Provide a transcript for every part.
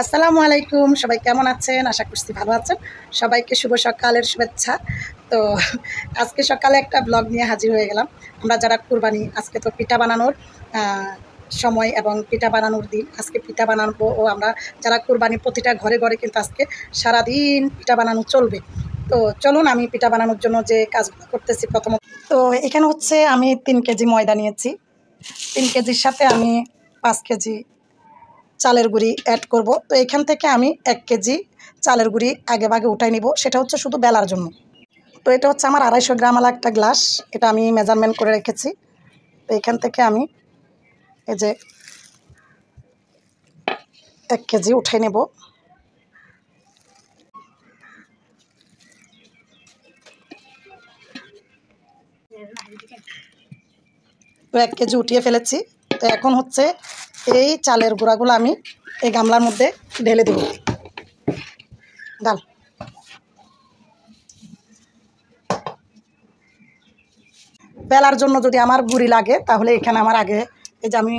আসসালামু আলাইকুম, সবাই কেমন আছেন? আশা করছি ভালো আছেন। সবাইকে শুভ সকালের শুভেচ্ছা। তো আজকে সকালে একটা ব্লগ নিয়ে হাজির হয়ে গেলাম। আমরা যারা কুরবানি, আজকে তো পিঠা বানানোর আ সময় এবং পিঠা বানানোর দিন। আজকে পিঠা বানাবো ও আমরা যারা কুরবানি প্রতিটা ঘরে, ঘরে কিন্তু আজকে সারাদিন পিঠা বানানো চলবে। তো চলুন আমি পিঠা বানানোর জন্য যে কাজগুলো করতেছি প্রথমত। তো এখানে হচ্ছে আমি ৩ কেজি ময়দা নিয়েছি। ৩ কেজির সাথে আমি ৫ কেজি চালের গুঁড়ি অ্যাড করব। তো এখান থেকে আমি ১ কেজি চালের গুঁড়ি আগেভাগে উঠায় নিব, সেটা হচ্ছে শুধু বেলার জন্য। তো এটা হচ্ছে আমার ২৫০ গ্রামওয়ালা একটা গ্লাস, এটা আমি মেজারমেন্ট করে রেখেছি। তো এখান থেকে আমি এই যে ১ কেজি উঠাই নেব। তো ১ কেজি উঠিয়ে ফেলেছি। তো এখন হচ্ছে এই চালের গুঁড়াগুলো আমি এই গামলার মধ্যে ঢেলে দেব। ডাল বেলার জন্য যদি আমার গুঁড়ি লাগে তাহলে এখানে আমার আগে এই যে আমি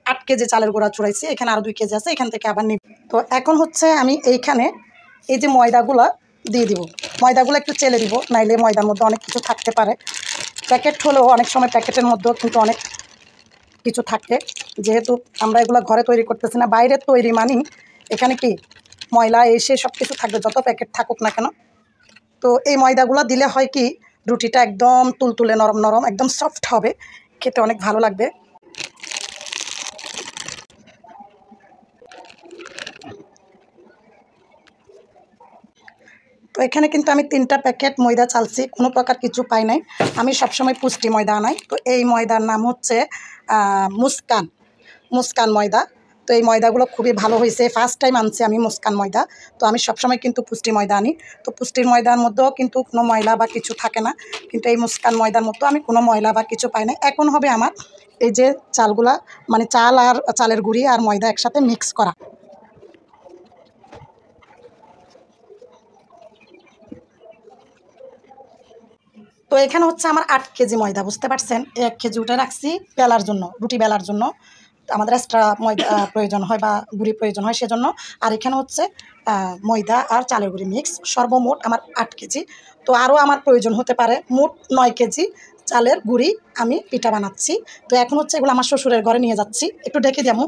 ৮ কেজি চালের গুঁড়া চুড়াইছি, এখানে আরও ২ কেজি আছে, এখান থেকে আবার নিব। তো এখন হচ্ছে আমি এইখানে এই যে ময়দাগুলো দিয়ে দিব। ময়দাগুলো একটু চেলে দিব, নাইলে ময়দার মধ্যে অনেক কিছু থাকতে পারে। প্যাকেট হলেও অনেক সময় প্যাকেটের মধ্যেও কিন্তু অনেক কিছু থাকে। যেহেতু আমরা এগুলো ঘরে তৈরি করতেছি না, বাইরের তৈরি মানি এখানে কি ময়লা এসে সব কিছু থাকবে, যত প্যাকেট থাকুক না কেন। তো এই ময়দাগুলো দিলে হয় কি, রুটিটা একদম তুলতুলে নরম নরম একদম সফট হবে, খেতে অনেক ভালো লাগবে। তো এখানে কিন্তু আমি ৩টা প্যাকেট ময়দা চালছি, কোনো প্রকার কিছু পাই নাই। আমি সবসময় পুষ্টি ময়দা আনাই। তো এই ময়দার নাম হচ্ছে মুস্কান, মুস্কান ময়দা। তো এই ময়দাগুলো খুবই ভালো হয়েছে, ফার্স্ট টাইম আনছি আমি মুস্কান ময়দা। তো আমি সবসময় কিন্তু পুষ্টি ময়দা আনি। তো পুষ্টির ময়দার মধ্যেও কিন্তু কোনো ময়লা বা কিছু থাকে না, কিন্তু এই মুস্কান ময়দার মধ্যেও আমি কোনো ময়লা বা কিছু পাই না। এখন হবে আমার এই যে চালগুলা, মানে চাল আর চালের গুঁড়ি আর ময়দা একসাথে মিক্স করা। তো এখানে হচ্ছে আমার ৮ কেজি ময়দা, বুঝতে পারছেন? ১ কেজি উঠে রাখছি বেলার জন্য, রুটি বেলার জন্য। তো আমাদের এক্সট্রা ময়দা প্রয়োজন হয় বা গুঁড়ি প্রয়োজন হয় সেজন্য। আর এখানে হচ্ছে ময়দা আর চালের গুঁড়ি মিক্স, সর্বমোট আমার ৮ কেজি। তো আরও আমার প্রয়োজন হতে পারে, মোট ৯ কেজি চালের গুঁড়ি আমি পিঠা বানাচ্ছি। তো এখন হচ্ছে এগুলো আমার শ্বশুরের ঘরে নিয়ে যাচ্ছি, একটু ঢেকে যাবো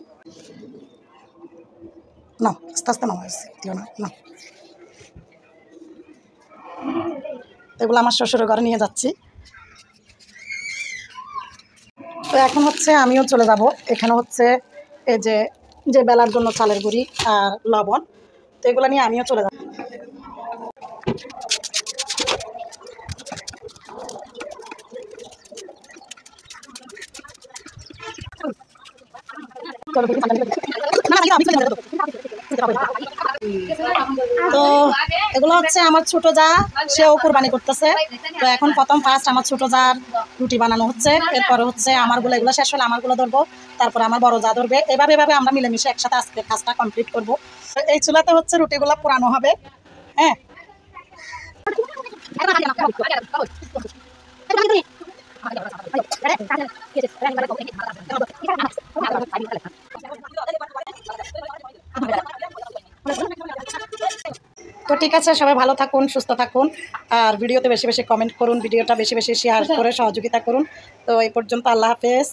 না, আস্তে আস্তে নামা হয়েছে দিও না না। এগুলো আমার শ্বশুরের ঘরে নিয়ে যাচ্ছি। তো এখন হচ্ছে আমিও চলে যাব। এখানে হচ্ছে এই যে যে বেলার জন্য চালের গুঁড়ি আর লবণ, তো এগুলো নিয়ে আমিও চলে যাব। তো এগুলো হচ্ছে আমার ছোট যা, সেও কোরবানি করতেছে। তো এখন প্রথম ফার্স্ট আমার ছোট যার রুটি বানানো হচ্ছে, এরপরে হচ্ছে আমারগুলো, এগুলো শেষ হলে আমারগুলো ধরবো, তারপরে আমার বড় যা ধরবে। এভাবে এভাবে আমরা মিলেমিশে একসাথে আজকে কাজটা কমপ্লিট করব। এই চুলাতে হচ্ছে রুটিগুলো পোড়ানো হবে। হ্যাঁ, তো ঠিক আছে, সবাই ভালো থাকুন, সুস্থ থাকুন। আর ভিডিওতে বেশি বেশি কমেন্ট করুন, ভিডিওটা বেশি বেশি শেয়ার করে সহযোগিতা করুন। তো এই পর্যন্ত, আল্লাহ হাফেজ।